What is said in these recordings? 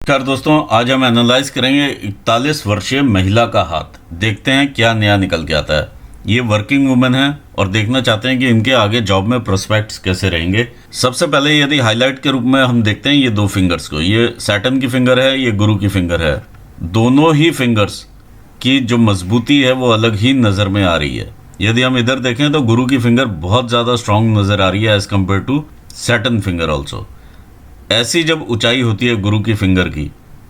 नमस्कार दोस्तों, आज हम एनालाइज करेंगे 41 वर्षीय महिला का हाथ। देखते हैं क्या नया निकल के आता है। ये वर्किंग वुमेन है और देखना चाहते हैं कि इनके आगे जॉब में प्रोस्पेक्ट्स कैसे रहेंगे। सबसे पहले यदि हाईलाइट के रूप में हम देखते हैं ये दो फिंगर्स को, ये सैटर्न की फिंगर है, ये गुरु की फिंगर है। दोनों ही फिंगर्स की जो मजबूती है वो अलग ही नज़र में आ रही है। यदि हम इधर देखें तो गुरु की फिंगर बहुत ज़्यादा स्ट्रांग नज़र आ रही है as compare to Saturn finger also. ऐसी जब ऊंचाई होती है गुरु की फिंगर की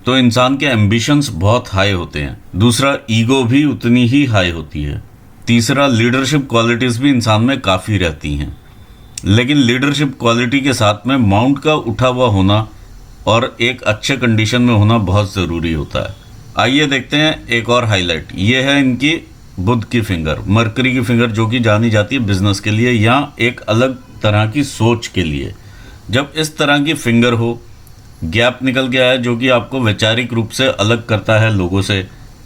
तो इंसान के एम्बिशंस बहुत हाई होते हैं। दूसरा, ईगो भी उतनी ही हाई होती है। तीसरा, लीडरशिप क्वालिटीज़ भी इंसान में काफ़ी रहती हैं। लेकिन लीडरशिप क्वालिटी के साथ में माउंट का उठा हुआ होना और एक अच्छे कंडीशन में होना बहुत ज़रूरी होता है। आइए देखते हैं एक और हाईलाइट। ये है इनकी बुध की फिंगर, मरकरी की फिंगर, जो कि जानी जाती है बिजनेस के लिए या एक अलग तरह की सोच के लिए। जब इस तरह की फिंगर हो, गैप निकल गया है जो कि आपको वैचारिक रूप से अलग करता है लोगों से,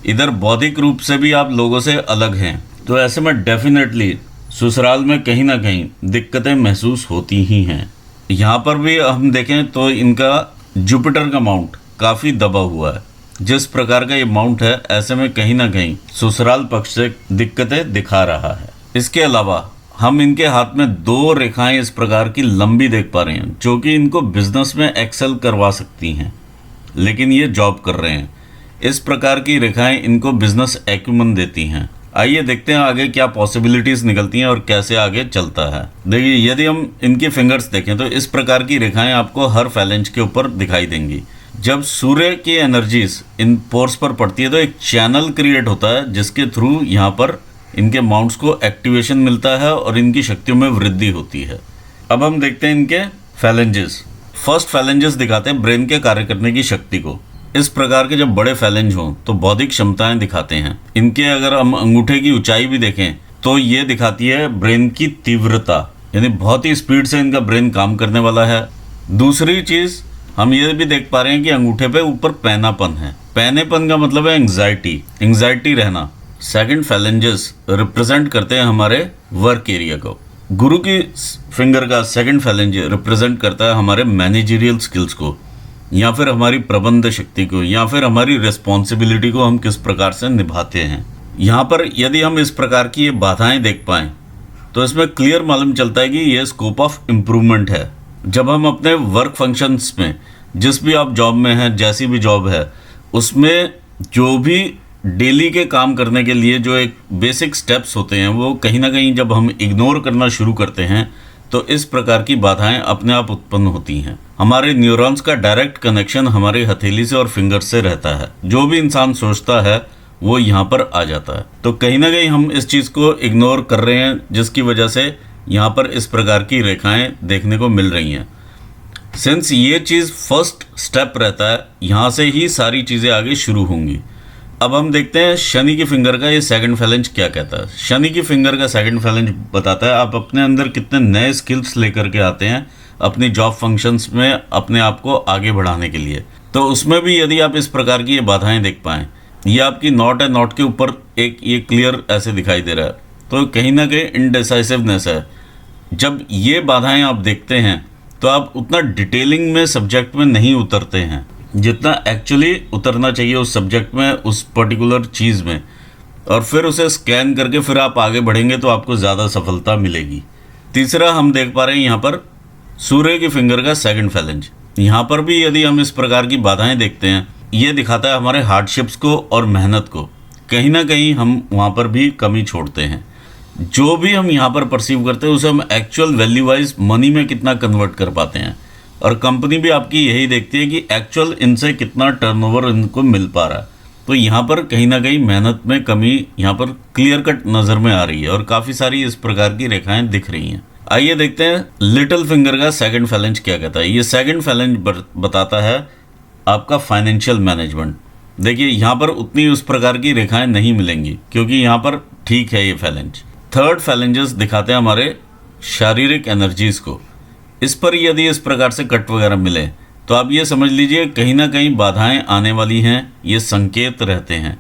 इधर बौद्धिक रूप से भी आप लोगों से अलग हैं, तो ऐसे में डेफिनेटली ससुराल में कहीं ना कहीं दिक्कतें महसूस होती ही हैं। यहाँ पर भी हम देखें तो इनका जुपिटर का माउंट काफ़ी दबा हुआ है। जिस प्रकार का ये माउंट है, ऐसे में कहीं ना कहीं ससुराल पक्ष से दिक्कतें दिखा रहा है। इसके अलावा हम इनके हाथ में दो रेखाएं इस प्रकार की लंबी देख पा रहे हैं जो कि इनको बिजनेस में एक्सेल करवा सकती हैं, लेकिन ये जॉब कर रहे हैं। इस प्रकार की रेखाएं इनको बिजनेस एक्यूमन देती हैं। आइए देखते हैं आगे क्या पॉसिबिलिटीज़ निकलती हैं और कैसे आगे चलता है। देखिए, यदि हम इनकी फिंगर्स देखें तो इस प्रकार की रेखाएं आपको हर फैलेंज के ऊपर दिखाई देंगी। जब सूर्य की एनर्जीज इन पोर्स पर पड़ती है तो एक चैनल क्रिएट होता है जिसके थ्रू यहाँ पर इनके माउंट्स को एक्टिवेशन मिलता है और इनकी शक्तियों में वृद्धि होती है। अब हम देखते हैं इनके फैलेंजेस। फर्स्ट फैलेंजेस दिखाते हैं ब्रेन के कार्य करने की शक्ति को। इस प्रकार के जब बड़े फैलेंज हों तो बौद्धिक क्षमताएं दिखाते हैं। इनके अगर हम अंगूठे की ऊंचाई भी देखें तो ये दिखाती है ब्रेन की तीव्रता, यानी बहुत ही स्पीड से इनका ब्रेन काम करने वाला है। दूसरी चीज़ हम ये भी देख पा रहे हैं कि अंगूठे पे ऊपर पैनापन है। पैनेपन का मतलब है एंग्जाइटी रहना। सेकंड फैलेंजेस रिप्रेजेंट करते हैं हमारे वर्क एरिया को। गुरु की फिंगर का सेकंड फैलेंज रिप्रेजेंट करता है हमारे मैनेजरियल स्किल्स को, या फिर हमारी प्रबंध शक्ति को, या फिर हमारी रिस्पॉन्सिबिलिटी को हम किस प्रकार से निभाते हैं। यहाँ पर यदि हम इस प्रकार की ये बाधाएं देख पाएँ तो इसमें क्लियर मालूम चलता है कि ये स्कोप ऑफ इम्प्रूवमेंट है। जब हम अपने वर्क फंक्शंस में, जिस भी आप जॉब में हैं, जैसी भी जॉब है, उसमें जो भी डेली के काम करने के लिए जो एक बेसिक स्टेप्स होते हैं वो कहीं ना कहीं जब हम इग्नोर करना शुरू करते हैं तो इस प्रकार की बाधाएं अपने आप उत्पन्न होती हैं। हमारे न्यूरॉन्स का डायरेक्ट कनेक्शन हमारे हथेली से और फिंगर से रहता है। जो भी इंसान सोचता है वो यहाँ पर आ जाता है। तो कहीं ना कहीं हम इस चीज़ को इग्नोर कर रहे हैं, जिसकी वजह से यहाँ पर इस प्रकार की रेखाएं देखने को मिल रही हैं। सिंस ये चीज़ फर्स्ट स्टेप रहता है, यहाँ से ही सारी चीज़ें आगे शुरू होंगी। अब हम देखते हैं शनि की फिंगर का ये सेकंड फैलेंज क्या कहता है। शनि की फिंगर का सेकंड फैलेंज बताता है आप अपने अंदर कितने नए स्किल्स लेकर के आते हैं अपनी जॉब फंक्शंस में अपने आप को आगे बढ़ाने के लिए। तो उसमें भी यदि आप इस प्रकार की ये बाधाएं देख पाएँ, ये आपकी नॉट है, नॉट के ऊपर एक ये क्लियर ऐसे दिखाई दे रहा है, तो कहीं ना कहीं इनडिसाइसिवनेस है। जब ये बाधाएँ आप देखते हैं तो आप उतना डिटेलिंग में सब्जेक्ट में नहीं उतरते हैं जितना एक्चुअली उतरना चाहिए उस सब्जेक्ट में, उस पर्टिकुलर चीज़ में, और फिर उसे स्कैन करके फिर आप आगे बढ़ेंगे तो आपको ज़्यादा सफलता मिलेगी। तीसरा हम देख पा रहे हैं यहाँ पर सूर्य की फिंगर का सेकंड फैलेंज। यहाँ पर भी यदि हम इस प्रकार की बाधाएं देखते हैं, ये दिखाता है हमारे हार्डशिप्स को और मेहनत को। कहीं ना कहीं हम वहाँ पर भी कमी छोड़ते हैं। जो भी हम यहाँ पर परसीव करते हैं उसे हम एक्चुअल वैल्यू वाइज मनी में कितना कन्वर्ट कर पाते हैं, और कंपनी भी आपकी यही देखती है कि एक्चुअल इनसे कितना टर्नओवर इनको मिल पा रहा है। तो यहाँ पर कहीं ना कहीं मेहनत में कमी यहाँ पर क्लियर कट नज़र में आ रही है और काफ़ी सारी इस प्रकार की रेखाएं दिख रही हैं। आइए देखते हैं लिटिल फिंगर का सेकंड फैलेंज क्या कहता है। ये सेकंड फैलेंज बताता है आपका फाइनेंशियल मैनेजमेंट। देखिए, यहाँ पर उतनी उस प्रकार की रेखाएँ नहीं मिलेंगी क्योंकि यहाँ पर ठीक है ये फैलेंज। थर्ड फैलेंजेस दिखाते हैं हमारे शारीरिक एनर्जीज़ को। इस पर यदि इस प्रकार से कट वगैरह मिले तो आप ये समझ लीजिए कहीं ना कहीं बाधाएं आने वाली हैं, ये संकेत रहते हैं।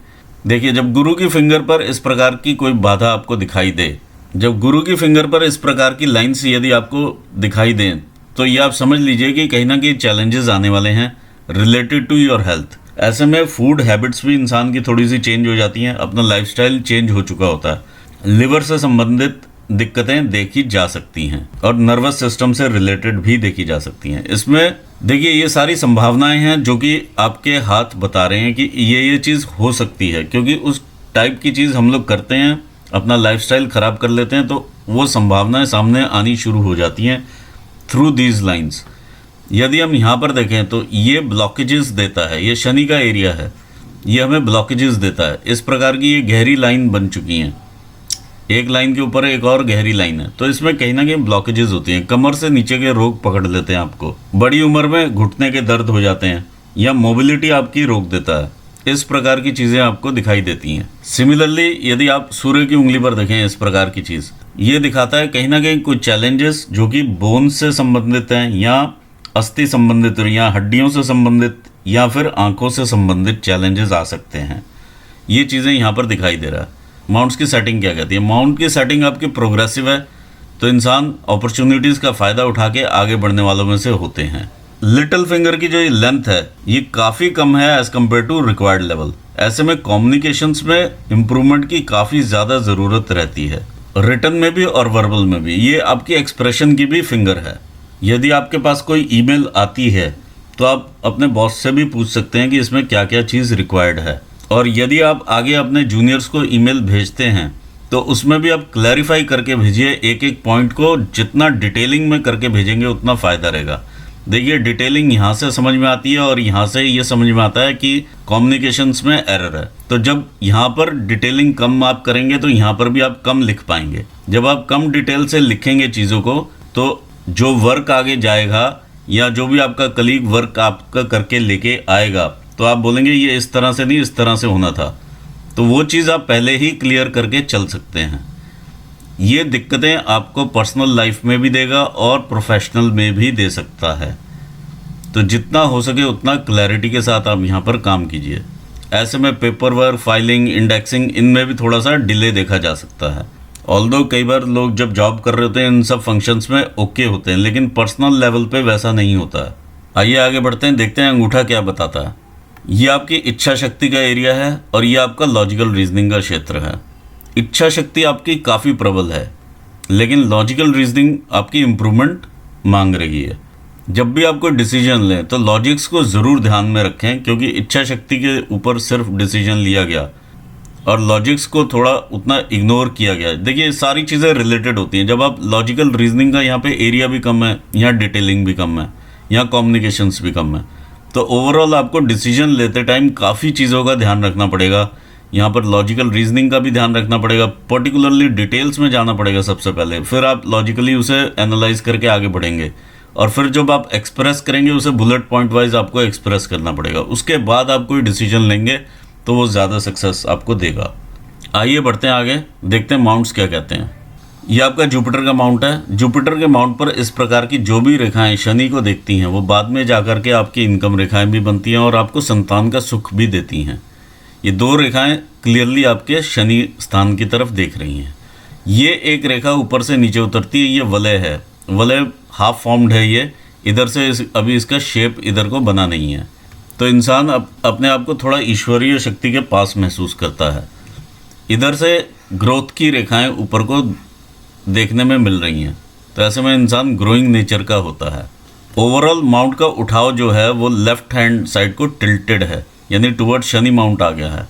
देखिए, जब गुरु की फिंगर पर इस प्रकार की कोई बाधा आपको दिखाई दे, जब गुरु की फिंगर पर इस प्रकार की लाइन्स यदि आपको दिखाई दें तो ये आप समझ लीजिए कि कहीं ना कहीं चैलेंजेस आने वाले हैं रिलेटेड टू योर हेल्थ। ऐसे में फूड हैबिट्स भी इंसान की थोड़ी सी चेंज हो जाती हैं, अपना लाइफस्टाइल चेंज हो चुका होता है। लिवर से संबंधित दिक्कतें देखी जा सकती हैं और नर्वस सिस्टम से रिलेटेड भी देखी जा सकती हैं। इसमें देखिए ये सारी संभावनाएं हैं जो कि आपके हाथ बता रहे हैं कि ये चीज़ हो सकती है, क्योंकि उस टाइप की चीज़ हम लोग करते हैं, अपना लाइफस्टाइल ख़राब कर लेते हैं, तो वो संभावनाएं सामने आनी शुरू हो जाती हैं थ्रू दीज लाइंस। यदि हम यहाँ पर देखें तो ये ब्लॉकेजेस देता है, ये शनि का एरिया है, ये हमें ब्लॉकेजेस देता है। इस प्रकार की ये गहरी लाइन बन चुकी हैं, एक लाइन के ऊपर एक और गहरी लाइन है, तो इसमें कहीं ना कहीं ब्लॉकेजेस होती हैं। कमर से नीचे के रोग पकड़ लेते हैं आपको, बड़ी उम्र में घुटने के दर्द हो जाते हैं या मोबिलिटी आपकी रोक देता है। इस प्रकार की चीज़ें आपको दिखाई देती हैं। सिमिलरली यदि आप सूर्य की उंगली पर देखें इस प्रकार की चीज़, ये दिखाता है कहीं ना कहीं कुछ चैलेंजेस जो कि बोन से संबंधित हैं या अस्थि संबंधित या हड्डियों से संबंधित या फिर आंखों से संबंधित चैलेंजेस आ सकते हैं। ये चीज़ें यहाँ पर दिखाई दे रहा है। माउंट्स की सेटिंग क्या कहती है? माउंट की सेटिंग आपकी प्रोग्रेसिव है, तो इंसान अपॉर्चुनिटीज़ का फ़ायदा उठा के आगे बढ़ने वालों में से होते हैं। लिटिल फिंगर की जो ये लेंथ है ये काफ़ी कम है as compare to required level. ऐसे में कम्युनिकेशंस में इम्प्रूवमेंट की काफ़ी ज़्यादा ज़रूरत रहती है, रिटन में भी और वर्बल में भी। ये आपकी एक्सप्रेशन की भी फिंगर है। यदि आपके पास कोई ईमेल आती है तो आप अपने बॉस से भी पूछ सकते हैं कि इसमें क्या क्या चीज़ रिक्वायर्ड है। और यदि आप आगे अपने जूनियर्स को ईमेल भेजते हैं तो उसमें भी आप क्लैरिफाई करके भेजिए, एक एक पॉइंट को जितना डिटेलिंग में करके भेजेंगे उतना फ़ायदा रहेगा। देखिए डिटेलिंग यहाँ से समझ में आती है और यहाँ से ये समझ में आता है कि कम्युनिकेशंस में एरर है। तो जब यहाँ पर डिटेलिंग कम आप करेंगे तो यहाँ पर भी आप कम लिख पाएंगे। जब आप कम डिटेल से लिखेंगे चीज़ों को तो जो वर्क आगे जाएगा या जो भी आपका कलीग वर्क आपका करके लेके आएगा तो आप बोलेंगे ये इस तरह से नहीं, इस तरह से होना था। तो वो चीज़ आप पहले ही क्लियर करके चल सकते हैं। ये दिक्कतें आपको पर्सनल लाइफ में भी देगा और प्रोफेशनल में भी दे सकता है। तो जितना हो सके उतना क्लैरिटी के साथ आप यहाँ पर काम कीजिए। ऐसे में पेपर वर्क, फाइलिंग, इंडेक्सिंग, इनमें भी थोड़ा सा डिले देखा जा सकता है। ऑल्दो कई बार लोग जब जॉब कर रहे होते हैं इन सब फंक्शंस में ओके होते हैं, लेकिन पर्सनल लेवल पे वैसा नहीं होता है। आइए आगे बढ़ते हैं, देखते हैं अंगूठा क्या बताता है। ये आपकी इच्छा शक्ति का एरिया है और ये आपका लॉजिकल रीजनिंग का क्षेत्र है। इच्छा शक्ति आपकी काफ़ी प्रबल है, लेकिन लॉजिकल रीजनिंग आपकी इम्प्रूवमेंट मांग रही है। जब भी आप कोई डिसीजन लें तो लॉजिक्स को ज़रूर ध्यान में रखें, क्योंकि इच्छा शक्ति के ऊपर सिर्फ डिसीजन लिया गया और लॉजिक्स को थोड़ा उतना इग्नोर किया गया। देखिए सारी चीज़ें रिलेटेड होती हैं। जब आप लॉजिकल रीजनिंग का यहाँ पे एरिया भी कम है, यहाँ डिटेलिंग भी कम है, यहाँ कम्युनिकेशंस भी कम है, तो ओवरऑल आपको डिसीजन लेते टाइम काफ़ी चीज़ों का ध्यान रखना पड़ेगा। यहाँ पर लॉजिकल रीजनिंग का भी ध्यान रखना पड़ेगा, पर्टिकुलरली डिटेल्स में जाना पड़ेगा सबसे पहले, फिर आप लॉजिकली उसे एनालाइज करके आगे बढ़ेंगे और फिर जब आप एक्सप्रेस करेंगे उसे बुलेट पॉइंट वाइज आपको एक्सप्रेस करना पड़ेगा। उसके बाद आप कोई डिसीजन लेंगे तो वो ज़्यादा सक्सेस आपको देगा। आइए बढ़ते हैं आगे, देखते हैं माउंट्स क्या कहते हैं। ये आपका जुपिटर का माउंट है। जुपिटर के माउंट पर इस प्रकार की जो भी रेखाएं शनि को देखती हैं वो बाद में जाकर के आपकी इनकम रेखाएं भी बनती हैं और आपको संतान का सुख भी देती हैं। ये दो रेखाएं क्लियरली आपके शनि स्थान की तरफ देख रही हैं। ये एक रेखा ऊपर से नीचे उतरती है, ये वलय है। वलय हाफ फॉर्म्ड है, ये इधर से अभी इसका शेप इधर को बना नहीं है, तो इंसान अपने आप को थोड़ा ईश्वरीय शक्ति के पास महसूस करता है। इधर से ग्रोथ की रेखाएं ऊपर को देखने में मिल रही हैं, तो ऐसे में इंसान ग्रोइंग नेचर का होता है। ओवरऑल माउंट का उठाव जो है वो लेफ्ट हैंड साइड को टिल्टेड है, यानी टुवर्ड शनि माउंट आ गया है।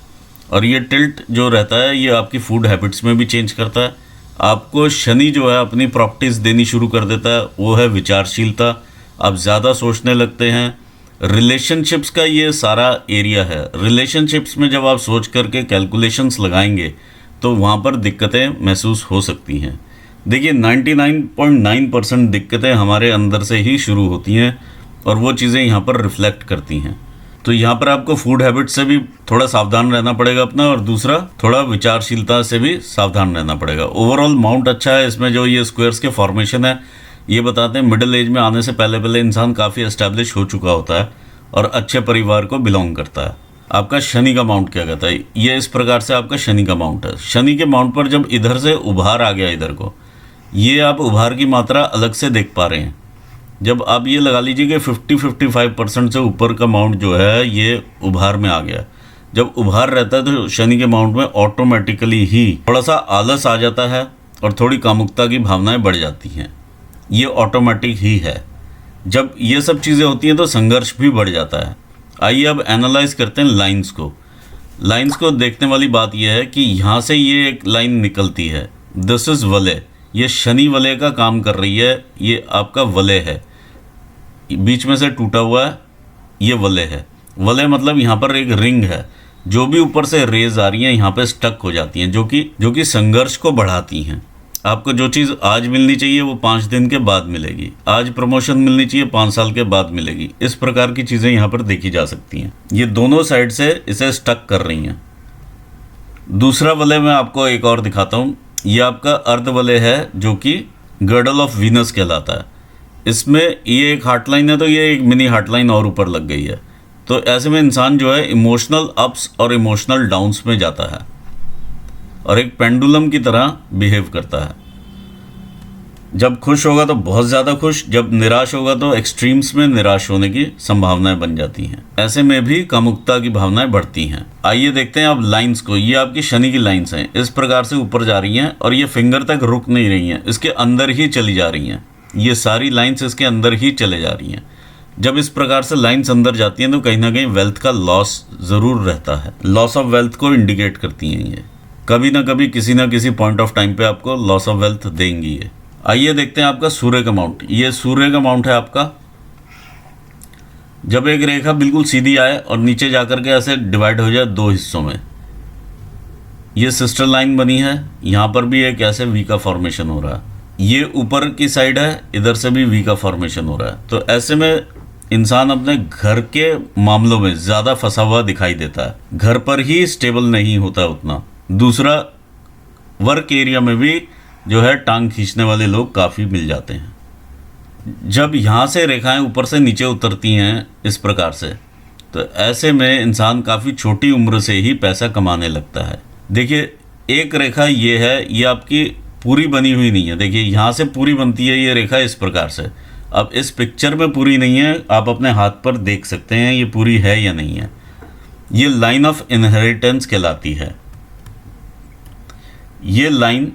और ये टिल्ट जो रहता है ये आपकी फूड हैबिट्स में भी चेंज करता है। आपको शनि जो है अपनी प्रॉपर्टीज़ देनी शुरू कर देता है, वो है विचारशीलता। आप ज़्यादा सोचने लगते हैं। रिलेशनशिप्स का ये सारा एरिया है। रिलेशनशिप्स में जब आप सोच करके कैलकुलेशंस लगाएंगे तो वहाँ पर दिक्कतें महसूस हो सकती हैं। देखिए 99.9% दिक्कतें हमारे अंदर से ही शुरू होती हैं और वो चीज़ें यहाँ पर रिफ्लेक्ट करती हैं। तो यहाँ पर आपको फूड हैबिट से भी थोड़ा सावधान रहना पड़ेगा अपना, और दूसरा थोड़ा विचारशीलता से भी सावधान रहना पड़ेगा। ओवरऑल माउंट अच्छा है। इसमें जो ये स्क्वायर्स के फॉर्मेशन है ये बताते हैं मिडिल एज में आने से पहले पहले इंसान काफ़ी एस्टैब्लिश हो चुका होता है और अच्छे परिवार को बिलोंग करता है। आपका शनि का माउंट क्या कहता है? ये इस प्रकार से आपका शनि का माउंट है। शनि के माउंट पर जब इधर से उभार आ गया इधर को, ये आप उभार की मात्रा अलग से देख पा रहे हैं। जब आप ये लगा लीजिए कि 50-55% से ऊपर का माउंट जो है ये उभार में आ गया। जब उभार रहता है तो शनि के माउंट में ऑटोमेटिकली ही थोड़ा सा आलस आ जाता है और थोड़ी कामुकता की भावनाएं बढ़ जाती हैं। ये ऑटोमेटिक ही है। जब ये सब चीज़ें होती हैं तो संघर्ष भी बढ़ जाता है। आइए अब एनालाइज करते हैं लाइंस को। लाइंस को देखने वाली बात यह है कि यहाँ से ये एक लाइन निकलती है, दिस इज़ वलय। ये शनि वलय का काम कर रही है, ये आपका वलय है, बीच में से टूटा हुआ है, ये वलय है। वलय मतलब यहाँ पर एक रिंग है, जो भी ऊपर से रेज आ रही हैं यहाँ पे स्टक हो जाती हैं, जो कि संघर्ष को बढ़ाती हैं। आपको जो चीज़ आज मिलनी चाहिए वो 5 दिन के बाद मिलेगी, आज प्रमोशन मिलनी चाहिए 5 साल के बाद मिलेगी। इस प्रकार की चीज़ें यहाँ पर देखी जा सकती हैं। ये दोनों साइड से इसे स्टक कर रही हैं। दूसरा वलय मैं आपको एक और दिखाता हूँ। ये आपका अर्ध वलय है जो कि गर्डल ऑफ वीनस कहलाता है। इसमें ये एक हार्टलाइन है तो ये एक मिनी हार्टलाइन और ऊपर लग गई है। तो ऐसे में इंसान जो है इमोशनल अप्स और इमोशनल डाउन्स में जाता है और एक पेंडुलम की तरह बिहेव करता है। जब खुश होगा तो बहुत ज़्यादा खुश, जब निराश होगा तो एक्सट्रीम्स में निराश होने की संभावनाएं बन जाती हैं। ऐसे में भी कामुकता की भावनाएं बढ़ती हैं। आइए देखते हैं अब लाइंस को। ये आपकी शनि की लाइंस हैं, इस प्रकार से ऊपर जा रही हैं और ये फिंगर तक रुक नहीं रही हैं, इसके अंदर ही चली जा रही हैं। ये सारी लाइंस इसके अंदर ही चले जा रही हैं। जब इस प्रकार से लाइंस अंदर जाती हैं तो कहीं ना कहीं वेल्थ का लॉस ज़रूर रहता है। लॉस ऑफ वेल्थ को इंडिकेट करती हैं। ये कभी ना कभी किसी ना किसी पॉइंट ऑफ टाइम पे आपको लॉस ऑफ वेल्थ देंगी ये। आइए देखते हैं आपका सूर्य का माउंट। ये सूर्य का माउंट है आपका। जब एक रेखा बिल्कुल सीधी आए और नीचे जाकर के ऐसे डिवाइड हो जाए 2 हिस्सों में, ये सिस्टर लाइन बनी है। यहाँ पर भी एक ऐसे वी का फॉर्मेशन हो रहा है। ये ऊपर की साइड है, इधर से भी वी का फॉर्मेशन हो रहा है। तो ऐसे में इंसान अपने घर के मामलों में ज़्यादा फंसा हुआ दिखाई देता है, घर पर ही स्टेबल नहीं होता उतना। दूसरा, वर्क एरिया में भी जो है टांग खींचने वाले लोग काफ़ी मिल जाते हैं। जब यहाँ से रेखाएं ऊपर से नीचे उतरती हैं इस प्रकार से, तो ऐसे में इंसान काफ़ी छोटी उम्र से ही पैसा कमाने लगता है। देखिए, एक रेखा ये है, ये आपकी पूरी बनी हुई नहीं है। देखिए, यहाँ से पूरी बनती है ये रेखा इस प्रकार से। अब इस पिक्चर में पूरी नहीं है, आप अपने हाथ पर देख सकते हैं ये पूरी है या नहीं है। ये लाइन ऑफ इनहेरिटेंस कहलाती है। ये लाइन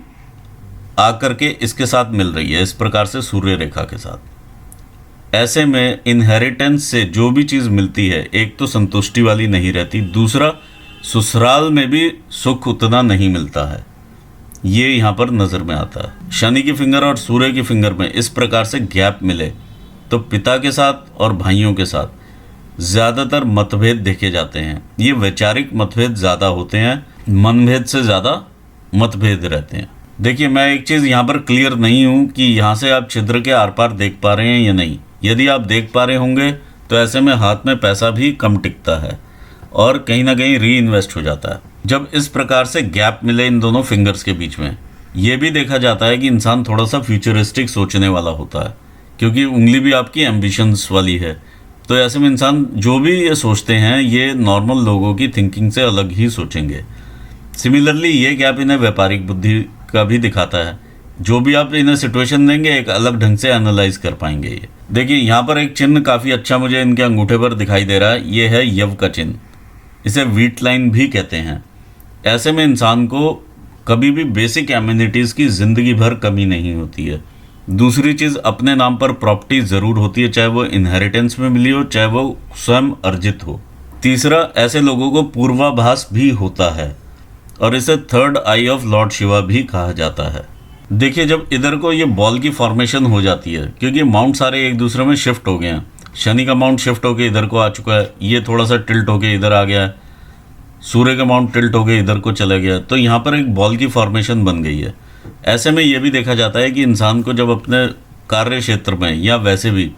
आकर के इसके साथ मिल रही है इस प्रकार से सूर्य रेखा के साथ। ऐसे में इनहेरिटेंस से जो भी चीज़ मिलती है, एक तो संतुष्टि वाली नहीं रहती, दूसरा ससुराल में भी सुख उतना नहीं मिलता है। ये यहाँ पर नज़र में आता है। शनि की फिंगर और सूर्य की फिंगर में इस प्रकार से गैप मिले तो पिता के साथ और भाइयों के साथ ज़्यादातर मतभेद देखे जाते हैं। ये वैचारिक मतभेद ज़्यादा होते हैं, मनभेद से ज़्यादा मतभेद रहते हैं। देखिए, मैं एक चीज़ यहाँ पर क्लियर नहीं हूँ कि यहाँ से आप छिद्र के आर पार देख पा रहे हैं या नहीं। यदि आप देख पा रहे होंगे तो ऐसे में हाथ में पैसा भी कम टिकता है और कहीं ना कहीं री इन्वेस्ट हो जाता है। जब इस प्रकार से गैप मिले इन दोनों फिंगर्स के बीच में, ये भी देखा जाता है कि इंसान थोड़ा सा फ्यूचरिस्टिक सोचने वाला होता है, क्योंकि उंगली भी आपकी एम्बिशंस वाली है। तो ऐसे में इंसान जो भी ये सोचते हैं ये नॉर्मल लोगों की थिंकिंग से अलग ही सोचेंगे। सिमिलरली ये गैप इन्हें व्यापारिक बुद्धि का भी दिखाता है। जो भी आप इन्हें सिचुएशन देंगे एक अलग ढंग से एनालाइज कर पाएंगे ये। देखिए, यहाँ पर एक चिन्ह काफ़ी अच्छा मुझे इनके अंगूठे पर दिखाई दे रहा है। ये है यव का चिन्ह, इसे वीट लाइन भी कहते हैं। ऐसे में इंसान को कभी भी बेसिक एमिनिटीज़ की ज़िंदगी भर कमी नहीं होती है। दूसरी चीज़, अपने नाम पर प्रॉपर्टी ज़रूर होती है, चाहे वो इनहेरिटेंस में मिली हो, चाहे वो स्वयं अर्जित हो। तीसरा, ऐसे लोगों को पूर्वाभास भी होता है और इसे third I of Lord Shiva भी कहा जाता है। देखिए, जब इधर को ये बॉल की फॉर्मेशन हो जाती है, क्योंकि माउंट सारे एक दूसरे में शिफ्ट हो गए हैं। शनि का माउंट शिफ्ट होकर इधर को आ चुका है, ये थोड़ा सा टिल्ट होकर इधर आ गया है, सूर्य का माउंट टिल्ट होकर इधर को चला गया, तो यहाँ पर एक बॉल की फॉर्मेशन बन गई है। ऐसे में ये भी देखा जाता है कि इंसान को जब अपने कार्य क्षेत्र में या वैसे भी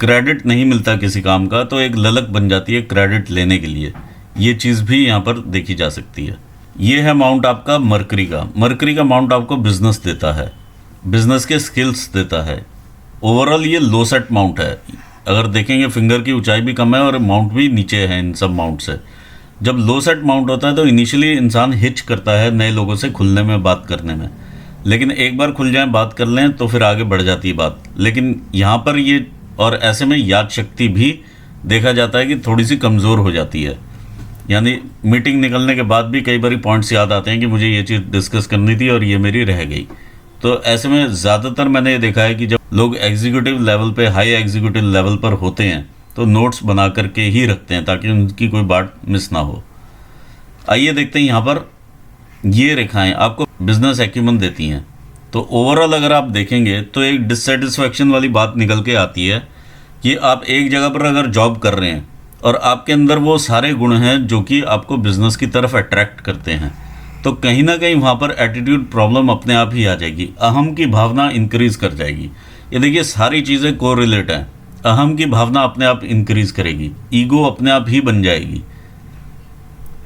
क्रेडिट नहीं मिलता किसी काम का, तो एक ललक बन जाती है क्रेडिट लेने के लिए। ये चीज़ भी यहाँ पर देखी जा सकती है। ये है माउंट आपका मरकरी का। मरकरी का माउंट आपको बिजनेस देता है, बिजनेस के स्किल्स देता है। ओवरऑल ये लो सेट माउंट है। अगर देखेंगे फिंगर की ऊंचाई भी कम है और माउंट भी नीचे है इन सब माउंट से। जब लो सेट माउंट होता है तो इनिशियली इंसान हिच करता है नए लोगों से खुलने में, बात करने में। लेकिन एक बार खुल जाए, बात कर लें तो फिर आगे बढ़ जाती है बात। लेकिन यहाँ पर ये, और ऐसे में याद शक्ति भी देखा जाता है कि थोड़ी सी कमज़ोर हो जाती है। यानी मीटिंग निकलने के बाद भी कई बार पॉइंट्स याद आते हैं कि मुझे ये चीज़ डिस्कस करनी थी और ये मेरी रह गई। तो ऐसे में ज़्यादातर मैंने ये देखा है कि जब लोग एग्जीक्यूटिव लेवल पे, हाई एग्जीक्यूटिव लेवल पर होते हैं तो नोट्स बना करके ही रखते हैं ताकि उनकी कोई बात मिस ना हो। आइए देखते हैं यहाँ पर ये रेखाएं आपको बिजनेस एक्यूमन देती हैं। तो ओवरऑल अगर आप देखेंगे तो एक डिससेटिस्फैक्शन वाली बात निकल के आती है कि आप एक जगह पर अगर जॉब कर रहे हैं और आपके अंदर वो सारे गुण हैं जो कि आपको बिजनेस की तरफ अट्रैक्ट करते हैं, तो कहीं ना कहीं वहाँ पर एटीट्यूड प्रॉब्लम अपने आप ही आ जाएगी। अहम की भावना इंक्रीज़ कर जाएगी। ये देखिए सारी चीज़ें कोरिलेट हैं। अहम की भावना अपने आप इंक्रीज़ करेगी, ईगो अपने आप ही बन जाएगी।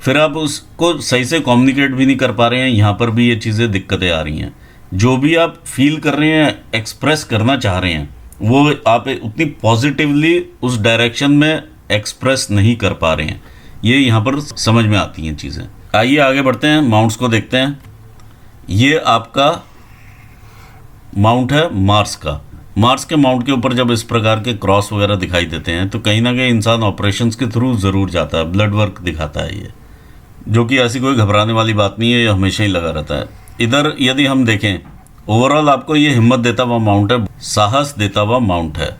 फिर आप उसको सही से कम्युनिकेट भी नहीं कर पा रहे हैं। यहाँ पर भी ये चीज़ें दिक्कतें आ रही हैं। जो भी आप फील कर रहे हैं, एक्सप्रेस करना चाह रहे हैं, वो आप उतनी पॉजिटिवली उस डायरेक्शन में एक्सप्रेस नहीं कर पा रहे हैं। ये यहाँ पर समझ में आती हैं चीज़ें। आइए आगे बढ़ते हैं, माउंट्स को देखते हैं। ये आपका माउंट है मार्स का। मार्स के माउंट के ऊपर जब इस प्रकार के क्रॉस वगैरह दिखाई देते हैं तो कहीं ना कहीं इंसान ऑपरेशंस के थ्रू ज़रूर जाता है, ब्लड वर्क दिखाता है ये, जो कि ऐसी कोई घबराने वाली बात नहीं है, ये हमेशा ही लगा रहता है। इधर यदि हम देखें ओवरऑल आपको ये हिम्मत देता हुआ माउंट है, साहस देता हुआ माउंट है।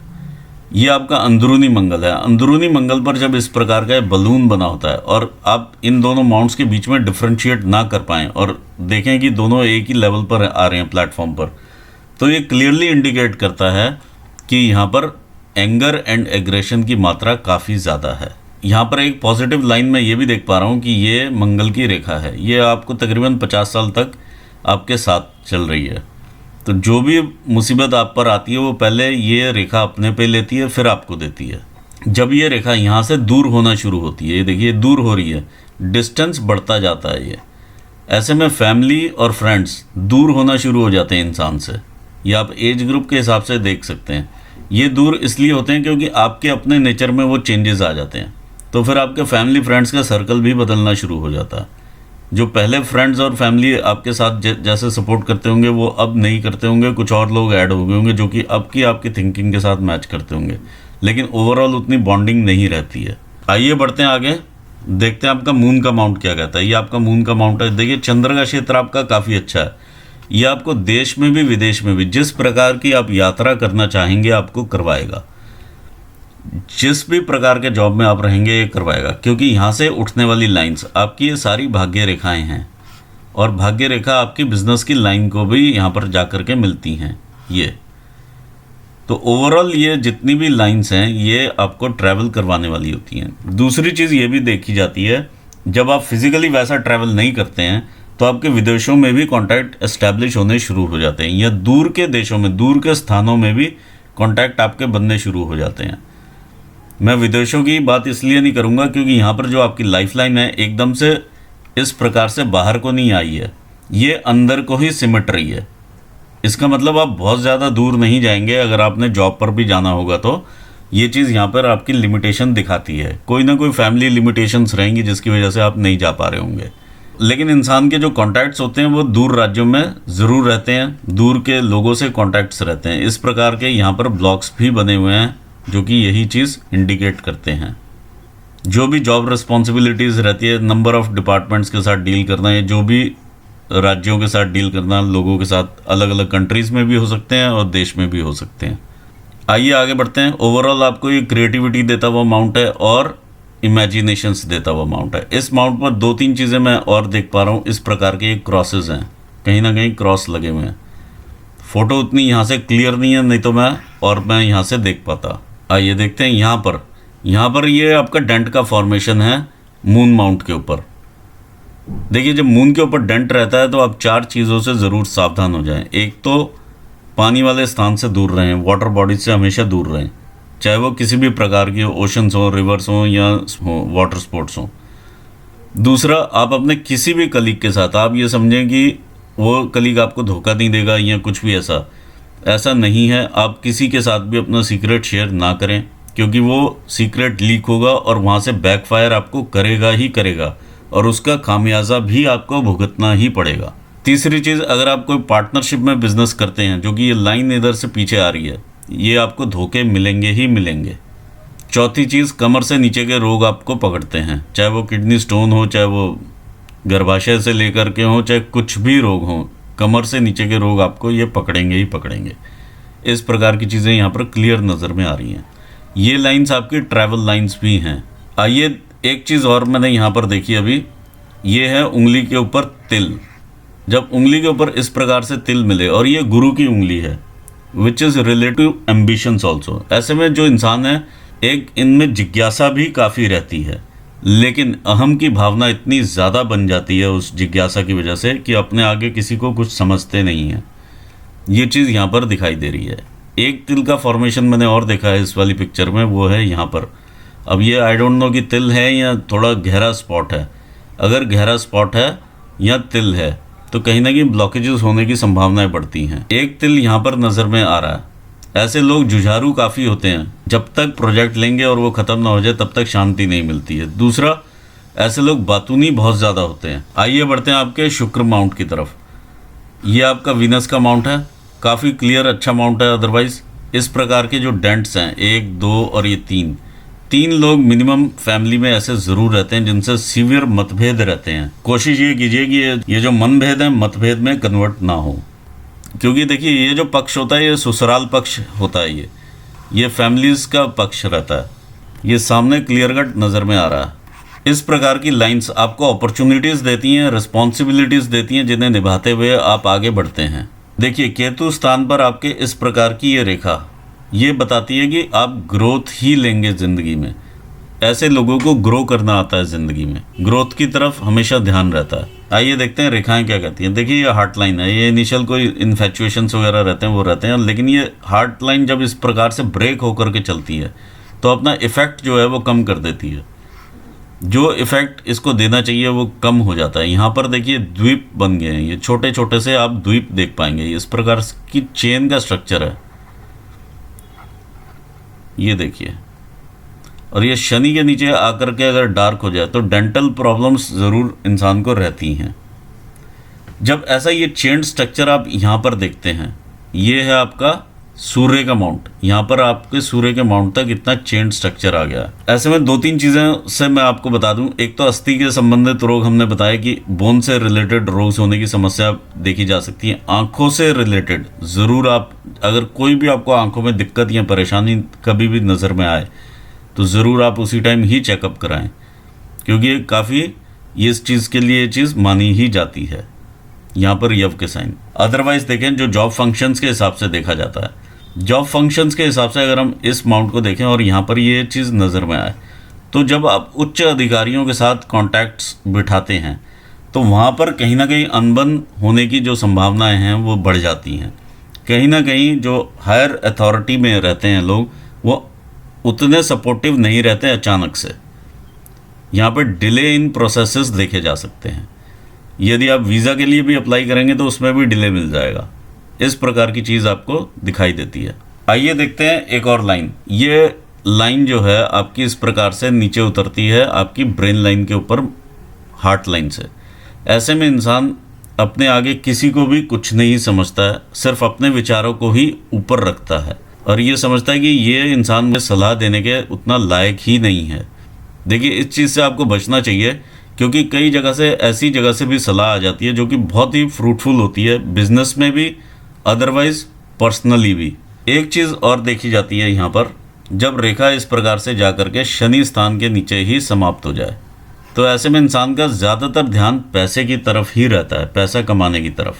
ये आपका अंदरूनी मंगल है। अंदरूनी मंगल पर जब इस प्रकार का बलून बना होता है और आप इन दोनों माउंट्स के बीच में डिफ्रेंशिएट ना कर पाएँ और देखें कि दोनों एक ही लेवल पर आ रहे हैं प्लेटफॉर्म पर, तो ये क्लियरली इंडिकेट करता है कि यहाँ पर एंगर एंड एग्रेशन की मात्रा काफ़ी ज़्यादा है। यहाँ पर एक पॉजिटिव लाइन में ये भी देख पा रहा हूँ कि ये मंगल की रेखा है। ये आपको तकरीबन 50 साल तक आपके साथ चल रही है। तो जो भी मुसीबत आप पर आती है वो पहले ये रेखा अपने पे लेती है, फिर आपको देती है। जब ये रेखा यहाँ से दूर होना शुरू होती है, ये देखिए दूर हो रही है, डिस्टेंस बढ़ता जाता है ये। ऐसे में फैमिली और फ्रेंड्स दूर होना शुरू हो जाते हैं इंसान से। ये आप एज ग्रुप के हिसाब से देख सकते हैं। ये दूर इसलिए होते हैं क्योंकि आपके अपने नेचर में वो चेंजेस आ जाते हैं। तो फिर आपके फैमिली फ्रेंड्स का सर्कल भी बदलना शुरू हो जाता है। जो पहले फ्रेंड्स और फैमिली आपके साथ जैसे सपोर्ट करते होंगे वो अब नहीं करते होंगे, कुछ और लोग ऐड हो गए होंगे जो कि अब की आपकी थिंकिंग के साथ मैच करते होंगे, लेकिन ओवरऑल उतनी बॉन्डिंग नहीं रहती है। आइए बढ़ते हैं आगे, देखते हैं आपका मून का माउंट क्या कहता है। ये आपका मून का माउंट है। देखिए चंद्र का क्षेत्र आपका काफ़ी अच्छा है। ये आपको देश में भी विदेश में भी जिस प्रकार की आप यात्रा करना चाहेंगे आपको करवाएगा। जिस भी प्रकार के जॉब में आप रहेंगे ये करवाएगा, क्योंकि यहाँ से उठने वाली लाइंस आपकी ये सारी भाग्य रेखाएं हैं और भाग्य रेखा आपकी बिजनेस की लाइन को भी यहाँ पर जा कर के मिलती हैं। ये तो ओवरऑल ये जितनी भी लाइंस हैं ये आपको ट्रैवल करवाने वाली होती हैं। दूसरी चीज़ ये भी देखी जाती है, जब आप फिजिकली वैसा ट्रैवल नहीं करते हैं तो आपके विदेशों में भी कॉन्टैक्ट एस्टैब्लिश होने शुरू हो जाते हैं, या दूर के देशों में, दूर के स्थानों में भी कॉन्टैक्ट आपके बनने शुरू हो जाते हैं। मैं विदेशों की बात इसलिए नहीं करूँगा क्योंकि यहाँ पर जो आपकी लाइफलाइन है एकदम से इस प्रकार से बाहर को नहीं आई है, ये अंदर को ही सिमट रही है। इसका मतलब आप बहुत ज़्यादा दूर नहीं जाएंगे। अगर आपने जॉब पर भी जाना होगा तो ये चीज़ यहाँ पर आपकी लिमिटेशन दिखाती है। कोई ना कोई फैमिली लिमिटेशंस रहेंगी जिसकी वजह से आप नहीं जा पा रहे होंगे। लेकिन इंसान के जो कॉन्टैक्ट्स होते हैं वो दूर राज्यों में ज़रूर रहते हैं, दूर के लोगों से कॉन्टैक्ट्स रहते हैं। इस प्रकार के यहाँ पर ब्लॉक्स भी बने हुए हैं जो कि यही चीज़ इंडिकेट करते हैं। जो भी जॉब रिस्पॉन्सिबिलिटीज़ रहती है, नंबर ऑफ़ डिपार्टमेंट्स के साथ डील करना है, जो भी राज्यों के साथ डील करना, लोगों के साथ अलग अलग कंट्रीज़ में भी हो सकते हैं और देश में भी हो सकते हैं। आइए आगे बढ़ते हैं। ओवरऑल आपको ये क्रिएटिविटी देता हुआ माउंट है और इमेजिनेशंस देता हुआ माउंट है। इस माउंट पर 2-3 चीज़ें मैं और देख पा रहा हूँ। इस प्रकार के क्रॉसेस हैं, कहीं ना कहीं क्रॉस लगे हुए हैं। फ़ोटो उतनी यहाँ से क्लियर नहीं है, नहीं तो मैं यहाँ से देख पाता। आइए देखते हैं यहाँ पर ये आपका डेंट का फॉर्मेशन है मून माउंट के ऊपर। देखिए जब मून के ऊपर डेंट रहता है तो आप 4 चीज़ों से ज़रूर सावधान हो जाएं। एक तो पानी वाले स्थान से दूर रहें, वाटर बॉडीज से हमेशा दूर रहें, चाहे वो किसी भी प्रकार की हो, ओशंस हो, रिवर्स हो या वाटर स्पोर्ट्स हो। दूसरा, आप अपने किसी भी कलीग के साथ, आप ये समझें कि वो कलीग आपको धोखा नहीं देगा या कुछ भी ऐसा नहीं है। आप किसी के साथ भी अपना सीक्रेट शेयर ना करें, क्योंकि वो सीक्रेट लीक होगा और वहाँ से बैकफायर आपको करेगा ही करेगा और उसका खामियाजा भी आपको भुगतना ही पड़ेगा। तीसरी चीज़, अगर आप कोई पार्टनरशिप में बिजनेस करते हैं, जो कि ये लाइन इधर से पीछे आ रही है, ये आपको धोखे मिलेंगे ही मिलेंगे। चौथी चीज़, कमर से नीचे के रोग आपको पकड़ते हैं, चाहे वो किडनी स्टोन हो, चाहे वो गर्भाशय से लेकर के हो, चाहे कुछ भी रोग हो, कमर से नीचे के रोग आपको ये पकड़ेंगे ही पकड़ेंगे। इस प्रकार की चीज़ें यहाँ पर क्लियर नज़र में आ रही हैं। ये लाइंस आपकी ट्रैवल लाइंस भी हैं। आइए एक चीज़ और मैंने यहाँ पर देखी अभी, ये है उंगली के ऊपर तिल। जब उंगली के ऊपर इस प्रकार से तिल मिले, और ये गुरु की उंगली है, which is relative ambitions also. ऐसे में जो इंसान है, एक इनमें जिज्ञासा भी काफ़ी रहती है, लेकिन अहम की भावना इतनी ज़्यादा बन जाती है उस जिज्ञासा की वजह से कि अपने आगे किसी को कुछ समझते नहीं हैं। ये चीज़ यहाँ पर दिखाई दे रही है। एक तिल का फॉर्मेशन मैंने और देखा है इस वाली पिक्चर में, वो है यहाँ पर। अब ये आई डोंट नो कि तिल है या थोड़ा गहरा स्पॉट है। अगर गहरा स्पॉट है या तिल है तो कहीं ना कहीं ब्लॉकेजेस होने की संभावनाएं बढ़ती हैं। एक तिल यहाँ पर नज़र में आ रहा है। ऐसे लोग जुझारू काफ़ी होते हैं, जब तक प्रोजेक्ट लेंगे और वो ख़त्म ना हो जाए तब तक शांति नहीं मिलती है। दूसरा, ऐसे लोग बातूनी बहुत ज़्यादा होते हैं। आइए बढ़ते हैं आपके शुक्र माउंट की तरफ। ये आपका वीनस का माउंट है, काफ़ी क्लियर अच्छा माउंट है। अदरवाइज़ इस प्रकार के जो डेंट्स हैं, 1, 2 और ये 3 लोग मिनिमम फैमिली में ऐसे ज़रूर रहते हैं जिनसे सीवियर मतभेद रहते हैं। कोशिश ये कीजिए कि ये जो मनभेद है मतभेद में कन्वर्ट ना हो, क्योंकि देखिए ये जो पक्ष होता है ये ससुराल पक्ष होता है, ये फैमिलीज़ का पक्ष रहता है। ये सामने क्लियर कट नज़र में आ रहा है। इस प्रकार की लाइंस आपको अपॉर्चुनिटीज़ देती हैं, रिस्पॉन्सिबिलिटीज़ देती हैं, जिन्हें निभाते हुए आप आगे बढ़ते हैं। देखिए केतु स्थान पर आपके इस प्रकार की ये रेखा ये बताती है कि आप ग्रोथ ही लेंगे ज़िंदगी में। ऐसे लोगों को ग्रो करना आता है ज़िंदगी में, ग्रोथ की तरफ हमेशा ध्यान रहता है। आइए देखते हैं रेखाएं क्या कहती हैं। देखिए ये हार्ट लाइन है, ये इनिशियल कोई इन्फेचुएशंस वगैरह रहते हैं वो रहते हैं, लेकिन ये हार्ट लाइन जब इस प्रकार से ब्रेक होकर के चलती है तो अपना इफ़ेक्ट जो है वो कम कर देती है। जो इफ़ेक्ट इसको देना चाहिए वो कम हो जाता है। यहाँ पर देखिए द्वीप बन गए हैं, ये छोटे छोटे से आप द्वीप देख पाएंगे। इस प्रकार की चेन का स्ट्रक्चर है, ये देखिए। और ये शनि के नीचे आकर के अगर डार्क हो जाए तो डेंटल प्रॉब्लम्स ज़रूर इंसान को रहती हैं। जब ऐसा ये चेन स्ट्रक्चर आप यहाँ पर देखते हैं, ये है आपका सूर्य का माउंट। यहाँ पर आपके सूर्य के माउंट तक इतना चेन स्ट्रक्चर आ गया। ऐसे में 2-3 चीज़ें से मैं आपको बता दूं। एक तो अस्थि के संबंधित रोग हमने बताया कि बोन से रिलेटेड रोग होने की समस्या देखी जा सकती है। आँखों से रिलेटेड ज़रूर आप, अगर कोई भी आपको आँखों में दिक्कत या परेशानी कभी भी नज़र में आए तो ज़रूर आप उसी टाइम ही चेकअप कराएं, क्योंकि काफ़ी इस चीज़ के लिए ये चीज़ मानी ही जाती है। यहाँ पर यव के साइन। अदरवाइज़ देखें जो जॉब फंक्शंस के हिसाब से देखा जाता है, जॉब फंक्शंस के हिसाब से अगर हम इस माउंट को देखें और यहाँ पर ये चीज़ नज़र में आए तो जब आप उच्च अधिकारियों के साथ कॉन्टैक्ट्स बिठाते हैं तो वहाँ पर कहीं ना कहीं अनबन होने की जो संभावनाएं हैं वो बढ़ जाती हैं। कहीं ना कहीं जो हायर अथॉरिटी में रहते हैं लोग वो उतने सपोर्टिव नहीं रहते। अचानक से यहाँ पर डिले इन प्रोसेसेस देखे जा सकते हैं। यदि आप वीज़ा के लिए भी अप्लाई करेंगे तो उसमें भी डिले मिल जाएगा। इस प्रकार की चीज़ आपको दिखाई देती है। आइए देखते हैं एक और लाइन। ये लाइन जो है आपकी इस प्रकार से नीचे उतरती है आपकी ब्रेन लाइन के ऊपर, हार्ट लाइन से। ऐसे में इंसान अपने आगे किसी को भी कुछ नहीं समझता है, सिर्फ अपने विचारों को ही ऊपर रखता है और ये समझता है कि ये इंसान में सलाह देने के उतना लायक ही नहीं है। देखिए इस चीज़ से आपको बचना चाहिए, क्योंकि कई जगह से ऐसी जगह से भी सलाह आ जाती है जो कि बहुत ही फ्रूटफुल होती है, बिजनेस में भी, अदरवाइज पर्सनली भी। एक चीज़ और देखी जाती है यहाँ पर, जब रेखा इस प्रकार से जाकर के शनि स्थान के नीचे ही समाप्त हो जाए तो ऐसे में इंसान का ज़्यादातर ध्यान पैसे की तरफ ही रहता है, पैसा कमाने की तरफ,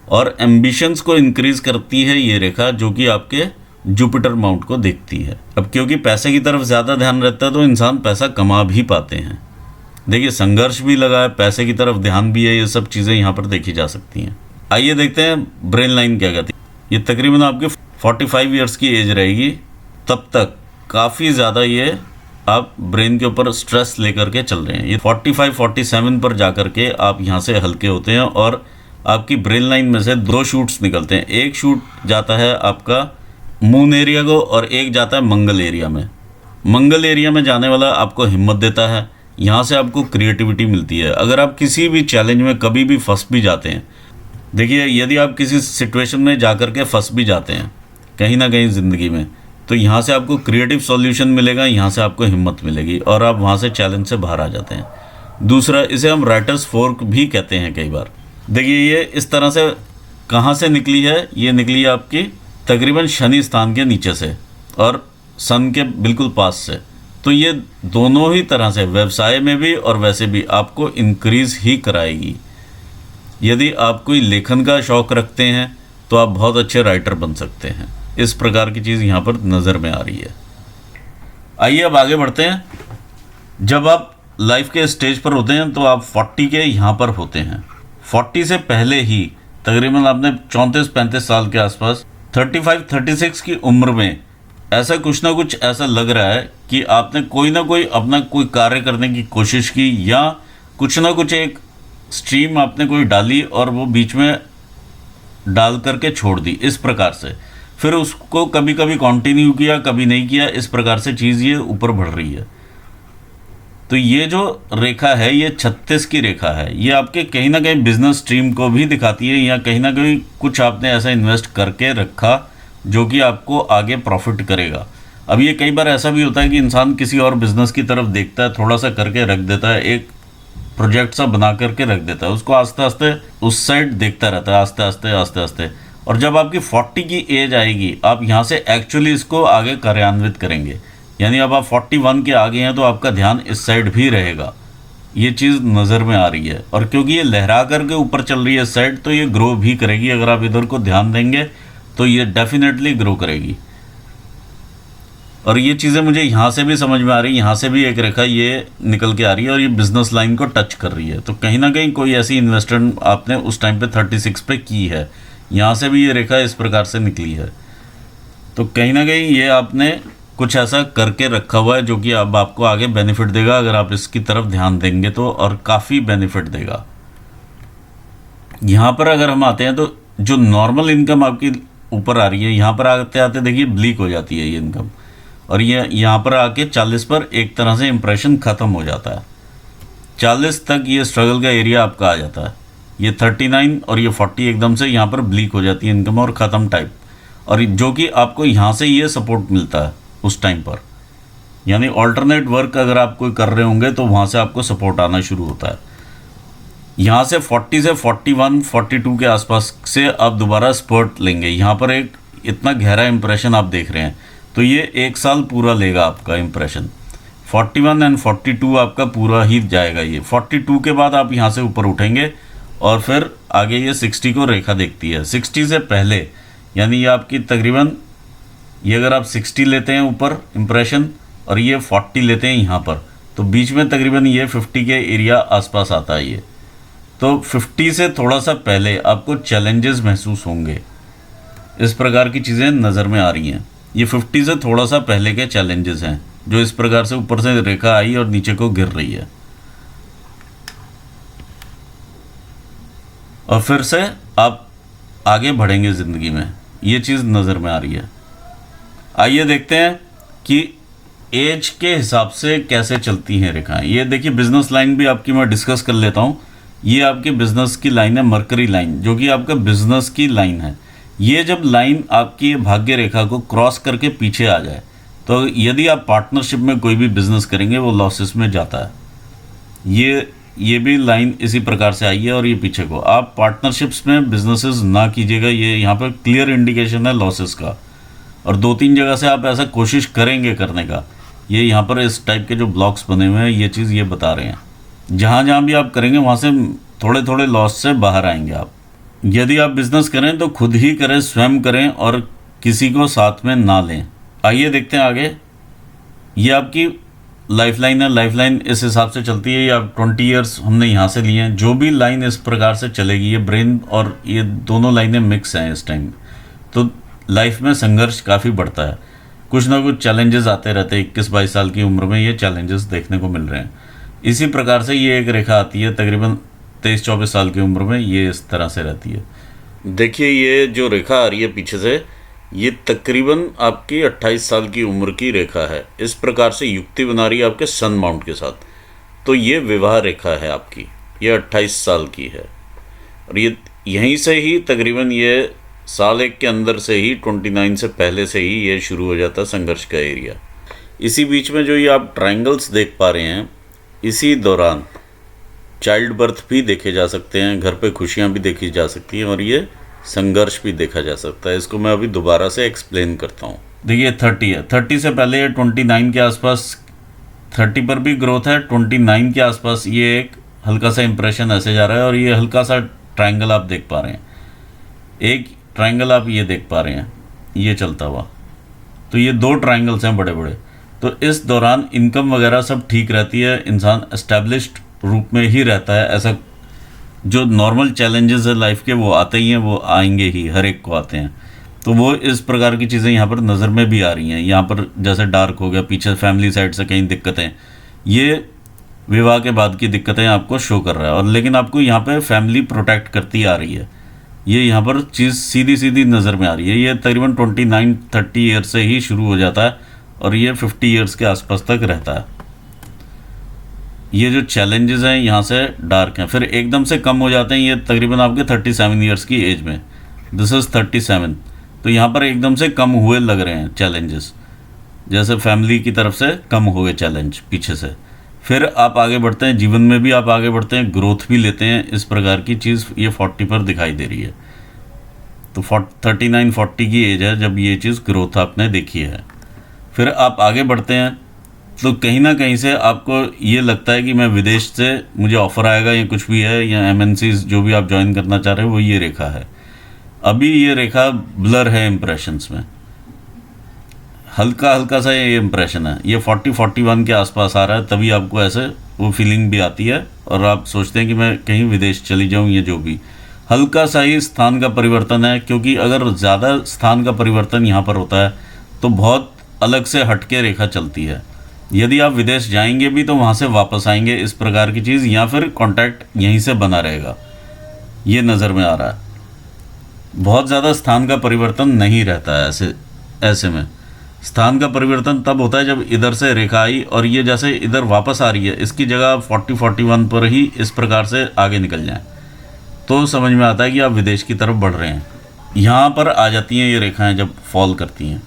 और एम्बिशंस को इंक्रीज़ करती है ये रेखा, जो कि आपके जुपिटर माउंट को देखती है। अब क्योंकि पैसे की तरफ ज़्यादा ध्यान रहता है तो इंसान पैसा कमा भी पाते हैं। देखिए संघर्ष भी लगा है, पैसे की तरफ ध्यान भी है, ये सब चीज़ें यहाँ पर देखी जा सकती हैं। आइए देखते हैं ब्रेन लाइन क्या कहती है। ये तकरीबन आपके 45 ईयर्स की एज रहेगी, तब तक काफ़ी ज़्यादा ये आप ब्रेन के ऊपर स्ट्रेस लेकर के चल रहे हैं। ये 45-47 पर जाकर के आप यहाँ से हल्के होते हैं और आपकी ब्रेन लाइन में से 2 शूट्स निकलते हैं। एक शूट जाता है आपका मून एरिया को और एक जाता है मंगल एरिया में। मंगल एरिया में जाने वाला आपको हिम्मत देता है, यहाँ से आपको क्रिएटिविटी मिलती है। अगर आप किसी भी चैलेंज में कभी भी फंस भी जाते हैं, देखिए यदि आप किसी सिचुएशन में जा कर के फंस भी जाते हैं कहीं ना कहीं ज़िंदगी में, तो यहाँ से आपको क्रिएटिव सॉल्यूशन मिलेगा, यहाँ से आपको हिम्मत मिलेगी और आप वहाँ से चैलेंज से बाहर आ जाते हैं। दूसरा, इसे हम राइटर्स फोर्क भी कहते हैं कई बार। देखिए ये इस तरह से कहाँ से निकली है, ये निकली है आपकी तकरीबन शनि स्थान के नीचे से और सन के बिल्कुल पास से। तो ये दोनों ही तरह से व्यवसाय में भी और वैसे भी आपको इंक्रीज़ ही कराएगी। यदि आप कोई लेखन का शौक़ रखते हैं तो आप बहुत अच्छे राइटर बन सकते हैं। इस प्रकार की चीज़ यहाँ पर नज़र में आ रही है। आइए अब आगे बढ़ते हैं। जब आप लाइफ के स्टेज पर होते हैं तो आप 40 के यहाँ पर होते हैं। 40 से पहले ही तकरीबन आपने 34-35 साल के आसपास 35-36 की उम्र में ऐसा कुछ ना कुछ ऐसा लग रहा है कि आपने कोई ना कोई अपना कोई कार्य करने की कोशिश की या कुछ ना कुछ एक स्ट्रीम आपने कोई डाली और वो बीच में डाल करके छोड़ दी। इस प्रकार से फिर उसको कभी कभी कंटिन्यू किया, कभी नहीं किया। इस प्रकार से चीज़ ये ऊपर बढ़ रही है। तो ये जो रेखा है ये 36 की रेखा है। ये आपके कहीं ना कहीं बिजनेस स्ट्रीम को भी दिखाती है या कहीं ना कहीं कुछ आपने ऐसा इन्वेस्ट करके रखा जो कि आपको आगे प्रॉफिट करेगा। अब ये कई बार ऐसा भी होता है कि इंसान किसी और बिज़नेस की तरफ देखता है, थोड़ा सा करके रख देता है, एक प्रोजेक्ट सा बना करके रख देता है, उसको आस्ते आस्ते उस साइड देखता रहता है, आस्ते आस्ते आस्ते आस्ते। और जब आपकी 40 की एज आएगी आप यहाँ से एक्चुअली इसको आगे कार्यान्वित करेंगे। यानी अब आप 41 के आगे हैं तो आपका ध्यान इस साइड भी रहेगा। ये चीज़ नज़र में आ रही है और क्योंकि ये लहरा करके ऊपर चल रही है इस साइड, तो ये ग्रो भी करेगी। अगर आप इधर को ध्यान देंगे तो ये डेफिनेटली ग्रो करेगी। और ये चीज़ें मुझे यहाँ से भी समझ में आ रही है, यहाँ से भी एक रेखा ये निकल के आ रही है और ये बिज़नेस लाइन को टच कर रही है। तो कहीं ना कहीं कोई ऐसी इन्वेस्टमेंट आपने उस टाइम पे 36 पे की है। यहाँ से भी ये रेखा इस प्रकार से निकली है। तो कहीं ना कहीं ये आपने कुछ ऐसा करके रखा हुआ है जो कि अब आपको आगे बेनिफिट देगा अगर आप इसकी तरफ ध्यान देंगे तो, और काफ़ी बेनिफिट देगा। यहाँ पर अगर हम आते हैं तो जो नॉर्मल इनकम आपकी ऊपर आ रही है, यहाँ पर आते आते देखिए ब्लीक हो जाती है ये इनकम और ये यहाँ पर आके 40 पर एक तरह से इम्प्रेशन ख़त्म हो जाता है। 40 तक ये स्ट्रगल का एरिया आपका आ जाता है। ये 39 और ये 40 एकदम से यहाँ पर ब्लीक हो जाती है इनकम और ख़त्म टाइप। और जो कि आपको यहाँ से ये सपोर्ट मिलता है उस टाइम पर, यानी ऑल्टरनेट वर्क अगर आप कोई कर रहे होंगे तो वहाँ से आपको सपोर्ट आना शुरू होता है। यहाँ से 40 से 41-42 के आसपास से आप दोबारा स्पर्ट लेंगे। यहाँ पर एक इतना गहरा इंप्रेशन आप देख रहे हैं तो ये 1 साल पूरा लेगा आपका इंप्रेशन। 41 एंड 42 आपका पूरा ही जाएगा। ये 42 के बाद आप यहाँ से ऊपर उठेंगे और फिर आगे ये 60 को रेखा देखती है। 60 से पहले यानी ये आपकी तकरीबन, ये अगर आप 60 लेते हैं ऊपर इंप्रेशन और ये 40 लेते हैं यहाँ पर, तो बीच में तकरीबन ये 50 के एरिया आसपास आता है ये। तो 50 से थोड़ा सा पहले आपको चैलेंजेस महसूस होंगे। इस प्रकार की चीज़ें नज़र में आ रही हैं। ये 50 से थोड़ा सा पहले के चैलेंजेस हैं जो इस प्रकार से ऊपर से रेखा आई और नीचे को गिर रही है। और फिर से आप आगे बढ़ेंगे ज़िंदगी में, ये चीज़ नज़र में आ रही है। आइए देखते हैं कि एज के हिसाब से कैसे चलती हैं रेखाएं। ये देखिए बिजनेस लाइन भी आपकी मैं डिस्कस कर लेता हूँ। ये आपकी बिजनेस की लाइन है, मरकरी लाइन, जो कि आपका बिजनेस की लाइन है। ये जब लाइन आपकी भाग्य रेखा को क्रॉस करके पीछे आ जाए तो यदि आप पार्टनरशिप में कोई भी बिजनेस करेंगे वो लॉसेस में जाता है। ये भी लाइन इसी प्रकार से आई है और ये पीछे को। आप पार्टनरशिप्स में बिजनेसेस ना कीजिएगा, ये यहाँ पर क्लियर इंडिकेशन है लॉसेस का। और 2-3 जगह से आप ऐसा कोशिश करेंगे करने का, ये यहाँ पर इस टाइप के जो ब्लॉक्स बने हुए हैं ये चीज़ ये बता रहे हैं। जहाँ जहाँ भी आप करेंगे वहाँ से थोड़े थोड़े लॉस से बाहर आएंगे आप। यदि आप बिज़नेस करें तो खुद ही करें, स्वयं करें और किसी को साथ में ना लें। आइए देखते हैं आगे। ये आपकी लाइफ लाइन है। लाइफ लाइन इस हिसाब से चलती है। ये आप 20 ईयर्स हमने यहाँ से लिए हैं। जो भी लाइन इस प्रकार से चलेगी, ये ब्रेन और ये दोनों लाइनें मिक्स हैं इस टाइम, तो लाइफ में संघर्ष काफ़ी बढ़ता है। कुछ ना कुछ चैलेंजेस आते रहते हैं। 21-22 साल की उम्र में ये चैलेंजेस देखने को मिल रहे हैं। इसी प्रकार से ये एक रेखा आती है तकरीबन 23-24 साल की उम्र में, ये इस तरह से रहती है। देखिए ये जो रेखा आ रही है पीछे से, ये तकरीबन आपकी 28 साल की उम्र की रेखा है। इस प्रकार से युक्ति बना रही है आपके सन माउंट के साथ। तो ये विवाह रेखा है आपकी, ये 28 साल की है। और ये यहीं से ही तकरीबन ये साल एक के अंदर से ही 29 से पहले से ही ये शुरू हो जाता है संघर्ष का एरिया। इसी बीच में जो ये आप ट्रायंगल्स देख पा रहे हैं, इसी दौरान चाइल्ड बर्थ भी देखे जा सकते हैं, घर पे खुशियाँ भी देखी जा सकती हैं, और ये संघर्ष भी देखा जा सकता है। इसको मैं अभी दोबारा से एक्सप्लेन करता हूँ। देखिए 30 है, 30 से पहले ये 29 के आसपास, 30 पर भी ग्रोथ है, 29 के आसपास ये एक हल्का सा इंप्रेशन ऐसे जा रहा है। और ये हल्का सा ट्रायंगल आप देख पा रहे हैं, एक ट्रायंगल आप ये देख पा रहे हैं, ये चलता हुआ। तो ये 2 ट्रायंगल्स हैं बड़े बड़े। तो इस दौरान इनकम वगैरह सब ठीक रहती है, इंसान एस्टेब्लिश्ड रूप में ही रहता है। ऐसा जो नॉर्मल चैलेंजेस है लाइफ के वो आते ही हैं, वो आएंगे ही, हर एक को आते हैं। तो वो इस प्रकार की चीज़ें यहाँ पर नज़र में भी आ रही हैं। यहाँ पर जैसे डार्क हो गया, पीछे फैमिली साइड से कहीं दिक्कतें, ये विवाह के बाद की दिक्कतें आपको शो कर रहा है। और लेकिन आपको यहाँ पे फैमिली प्रोटेक्ट करती आ रही है, ये यहाँ पर चीज़ सीधी सीधी नज़र में आ रही है। ये तकरीबन 29-30 ईयर से ही शुरू हो जाता है और ये 50 ईयर्स के आसपास तक रहता है। ये जो चैलेंजेस हैं यहाँ से डार्क हैं, फिर एकदम से कम हो जाते हैं। ये तकरीबन आपके 37 ईयर्स की एज में, दिस इज़ 37। तो यहाँ पर एकदम से कम हुए लग रहे हैं चैलेंजेस, जैसे फैमिली की तरफ से कम हो गए चैलेंज पीछे से। फिर आप आगे बढ़ते हैं, जीवन में भी आप आगे बढ़ते हैं, ग्रोथ भी लेते हैं। इस प्रकार की चीज़ ये 40 पर दिखाई दे रही है। तो 39-40 की एज है जब ये चीज़ ग्रोथ आपने देखी है। फिर आप आगे बढ़ते हैं तो कहीं ना कहीं से आपको ये लगता है कि मैं विदेश से मुझे ऑफ़र आएगा या कुछ भी है, या MNCs जो भी आप ज्वाइन करना चाह रहे हो, वो ये रेखा है। अभी ये रेखा ब्लर है इम्प्रेशंस में, हल्का हल्का सा ये इम्प्रेशन है। ये 40-41 के आसपास आ रहा है, तभी आपको ऐसे वो फीलिंग भी आती है और आप सोचते हैं कि मैं कहीं विदेश चली जाऊं, या जो भी हल्का सा ही स्थान का परिवर्तन है। क्योंकि अगर ज़्यादा स्थान का परिवर्तन यहाँ पर होता है तो बहुत अलग से हटके रेखा चलती है। यदि आप विदेश जाएंगे भी तो वहाँ से वापस आएंगे, इस प्रकार की चीज़, या फिर कॉन्टैक्ट यहीं से बना रहेगा, ये नज़र में आ रहा है। बहुत ज़्यादा स्थान का परिवर्तन नहीं रहता है। ऐसे में स्थान का परिवर्तन तब होता है जब इधर से रेखा आई और ये जैसे इधर वापस आ रही है, इसकी जगह 40-41 पर ही इस प्रकार से आगे निकल जाएं, तो समझ में आता है कि आप विदेश की तरफ बढ़ रहे हैं। यहाँ पर आ जाती हैं ये रेखाएं जब फॉल करती हैं,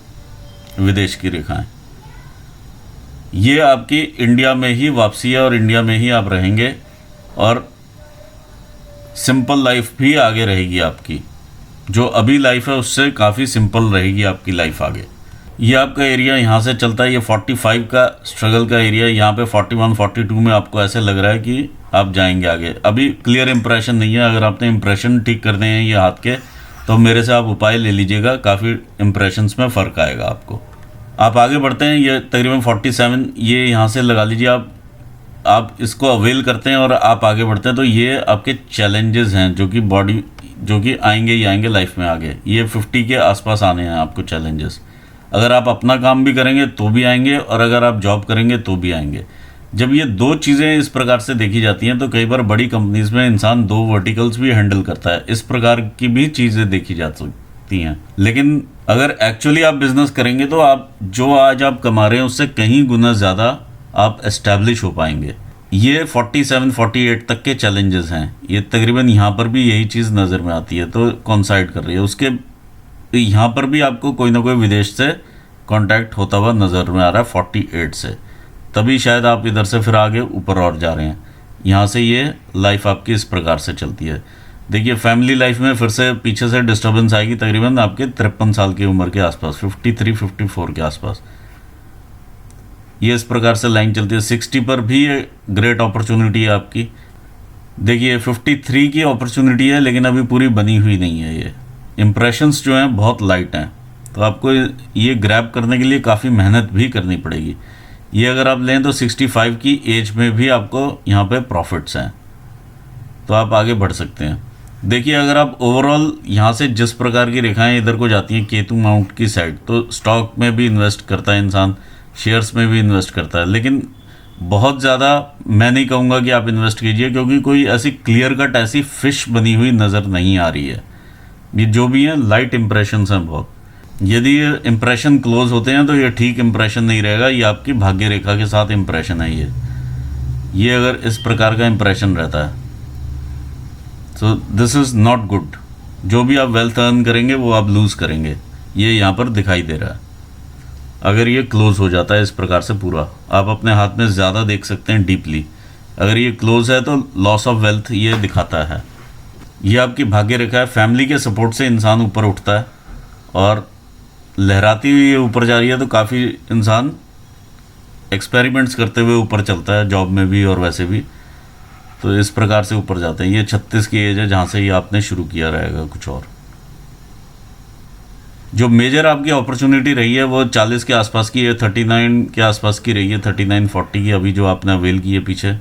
विदेश की रेखाएं। ये आपकी इंडिया में ही वापसी है और इंडिया में ही आप रहेंगे, और सिंपल लाइफ भी आगे रहेगी आपकी। जो अभी लाइफ है उससे काफ़ी सिंपल रहेगी आपकी लाइफ आगे। ये आपका एरिया यहाँ से चलता है, ये 45 का स्ट्रगल का एरिया, यहाँ पे 41-42 में आपको ऐसे लग रहा है कि आप जाएंगे आगे। अभी क्लियर इंप्रेशन नहीं है। अगर आपने इंप्रेशन ठीक करने हैं ये हाथ के, तो मेरे से आप उपाय ले लीजिएगा, काफ़ी इंप्रेशंस में फ़र्क आएगा आपको। आप आगे बढ़ते हैं, ये तकरीबन 47 ये यहाँ से लगा लीजिए आप इसको अवेल करते हैं और आप आगे बढ़ते हैं। तो ये आपके चैलेंजेस हैं जो कि आएंगे ही आएंगे लाइफ में आगे। ये 50 के आसपास आने हैं आपको चैलेंजेस। अगर आप अपना काम भी करेंगे तो भी आएंगे, और अगर आप जॉब करेंगे तो भी आएंगे। जब ये 2 चीज़ें इस प्रकार से देखी जाती हैं तो कई बार बड़ी कंपनीज में इंसान 2 वर्टिकल्स भी हैंडल करता है। इस प्रकार की भी चीज़ें देखी जा सकती हैं। लेकिन अगर एक्चुअली आप बिजनेस करेंगे तो आप जो आज आप कमा रहे हैं उससे कहीं गुना ज़्यादा आप एस्टैब्लिश हो पाएंगे। ये 47-48 तक के चैलेंजेस हैं। ये तकरीबन यहाँ पर भी यही चीज़ नज़र में आती है, तो कॉन्साइड कर रही है। उसके यहाँ पर भी आपको कोई ना कोई विदेश से कांटेक्ट होता हुआ नज़र में आ रहा है 48 से, तभी शायद आप इधर से फिर आगे ऊपर और जा रहे हैं। यहाँ से ये लाइफ आपकी इस प्रकार से चलती है। देखिए फैमिली लाइफ में फिर से पीछे से डिस्टर्बेंस आएगी तकरीबन आपके 53 साल की उम्र के आसपास, 53-54 के आसपास ये इस प्रकार से लाइन चलती है। 60 पर भी ग्रेट अपॉर्चुनिटी है आपकी। देखिए 53 की अपॉर्चुनिटी है लेकिन अभी पूरी बनी हुई नहीं है। ये इम्प्रेशंस जो हैं बहुत लाइट हैं, तो आपको ये ग्रैब करने के लिए काफ़ी मेहनत भी करनी पड़ेगी। ये अगर आप लें तो 65 की एज में भी आपको यहाँ पे प्रॉफिट्स हैं, तो आप आगे बढ़ सकते हैं। देखिए अगर आप ओवरऑल यहाँ से जिस प्रकार की रेखाएं इधर को जाती हैं केतु माउंट की साइड, तो स्टॉक में भी इन्वेस्ट करता है इंसान, शेयर्स में भी इन्वेस्ट करता है, लेकिन बहुत ज़्यादा मैं नहीं कहूँगा कि आप इन्वेस्ट कीजिए, क्योंकि कोई ऐसी क्लियर कट ऐसी फिश बनी हुई नज़र नहीं आ रही है। ये जो भी हैं लाइट इंप्रेशंस हैं बहुत। यदि ये इंप्रेशन क्लोज होते हैं तो ये ठीक इंप्रेशन नहीं रहेगा, ये आपकी भाग्य रेखा के साथ इंप्रेशन है। ये अगर इस प्रकार का इंप्रेशन रहता है, so this is not good. जो भी आप वेल्थ अर्न करेंगे वो आप लूज़ करेंगे, ये यहाँ पर दिखाई दे रहा है। अगर ये क्लोज़ हो जाता है इस प्रकार से पूरा, आप अपने हाथ में ज़्यादा देख सकते हैं डीपली। अगर ये क्लोज़ है तो लॉस ऑफ वेल्थ ये दिखाता है। ये आपकी भाग्य रेखा है। फैमिली के सपोर्ट से इंसान ऊपर उठता है और लहराती हुई ये ऊपर जा रही है, तो काफ़ी इंसान एक्सपेरिमेंट्स करते हुए ऊपर चलता है, जॉब में भी और वैसे भी। तो इस प्रकार से ऊपर जाते हैं। ये 36 की एज है जहाँ से ये आपने शुरू किया रहेगा कुछ और। जो मेजर आपकी अपॉर्चुनिटी रही है वो 40 के आसपास की है, 39 के आसपास की रही है, 39-40 की अभी जो आपने अवेल की है पीछे।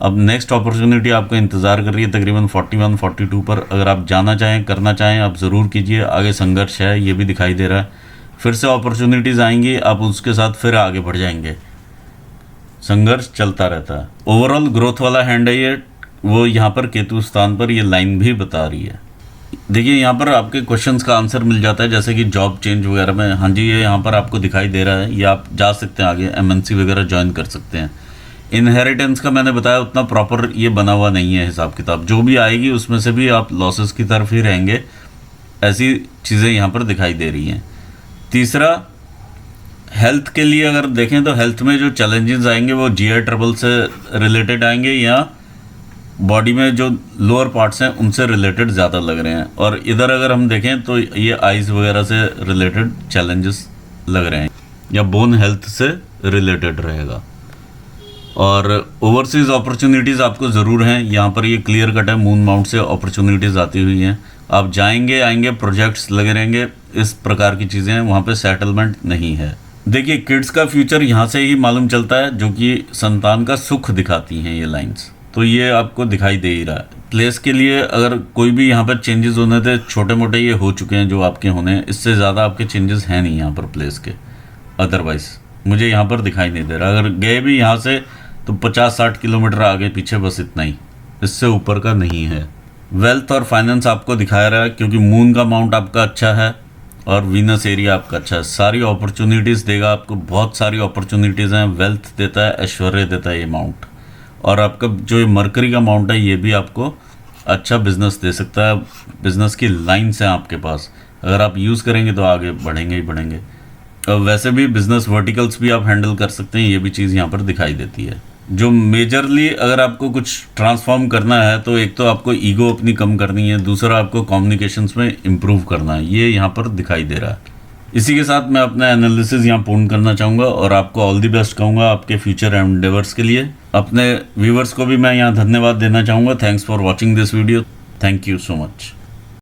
अब नेक्स्ट अपॉर्चुनिटी आपका इंतज़ार कर रही है तकरीबन 41-42 पर। अगर आप जाना चाहें, करना चाहें, आप ज़रूर कीजिए। आगे संघर्ष है, ये भी दिखाई दे रहा है। फिर से अपॉर्चुनिटीज़ आएंगी, आप उसके साथ फिर आगे बढ़ जाएंगे। संघर्ष चलता रहता है। ओवरऑल ग्रोथ वाला हैंड है ये, वो यहाँ पर केतु स्थान पर ये लाइन भी बता रही है। देखिए यहाँ पर आपके क्वेश्चंस का आंसर मिल जाता है, जैसे कि जॉब चेंज वगैरह में। हाँ जी, ये यहाँ पर आपको दिखाई दे रहा है। ये आप जा सकते हैं आगे, एमएनसी वगैरह ज्वाइन कर सकते हैं। इनहेरिटेंस का मैंने बताया उतना प्रॉपर ये बना हुआ नहीं है हिसाब किताब। जो भी आएगी उसमें से भी आप लॉसेस की तरफ ही रहेंगे, ऐसी चीज़ें यहाँ पर दिखाई दे रही हैं। तीसरा, हेल्थ के लिए अगर देखें तो हेल्थ में जो चैलेंजेस आएंगे वो जीआई ट्रबल से रिलेटेड आएंगे, या बॉडी में जो लोअर पार्ट्स हैं उनसे रिलेटेड ज़्यादा लग रहे हैं। और इधर अगर हम देखें तो ये आइज़ वगैरह से रिलेटेड चैलेंजेस लग रहे हैं, या बोन हेल्थ से रिलेटेड रहेगा। और ओवरसीज़ अपॉर्चुनिटीज़ आपको ज़रूर हैं। यहाँ पर ये क्लियर कट है, मून माउंट से अपॉर्चुनिटीज़ आती हुई हैं। आप जाएंगे आएंगे, प्रोजेक्ट्स लगे रहेंगे, इस प्रकार की चीज़ें हैं। वहाँ पे सेटलमेंट नहीं है। देखिए किड्स का फ्यूचर यहाँ से ही मालूम चलता है, जो कि संतान का सुख दिखाती हैं ये लाइंस। तो ये आपको दिखाई दे ही रहा है। प्लेस के लिए अगर कोई भी यहाँ पर चेंजेस होने थे, छोटे मोटे ये हो चुके हैं जो आपके होने हैं, इससे ज़्यादा आपके चेंजेस हैं नहीं यहाँ पर प्लेस के। अदरवाइज़ मुझे यहाँ पर दिखाई नहीं दे रहा। अगर गए भी यहाँ से तो 50-60 किलोमीटर आगे पीछे, बस इतना ही, इससे ऊपर का नहीं है। वेल्थ और फाइनेंस आपको दिखा रहा है, क्योंकि मून का माउंट आपका अच्छा है और वीनस एरिया आपका अच्छा है। सारी अपॉर्चुनिटीज़ देगा आपको, बहुत सारी अपॉर्चुनिटीज़ हैं। वेल्थ देता है, ऐश्वर्य देता है ये माउंट। और आपका जो ये मरकरी का माउंट है ये भी आपको अच्छा बिजनेस दे सकता है। बिजनेस की लाइन्स हैं आपके पास, अगर आप यूज़ करेंगे तो आगे बढ़ेंगे ही बढ़ेंगे। और वैसे भी बिजनेस वर्टिकल्स भी आप हैंडल कर सकते हैं, ये भी चीज़ यहाँ पर दिखाई देती है। जो मेजरली अगर आपको कुछ ट्रांसफॉर्म करना है तो एक तो आपको ईगो अपनी कम करनी है, दूसरा आपको कम्युनिकेशंस में इम्प्रूव करना है, ये यहाँ पर दिखाई दे रहा है। इसी के साथ मैं अपना एनालिसिस यहाँ पूर्ण करना चाहूँगा और आपको ऑल दी बेस्ट कहूँगा आपके फ्यूचर एंडेवर्स के लिए। अपने व्यूवर्स को भी मैं यहाँ धन्यवाद देना चाहूँगा। Thanks for watching this video. Thank you so much.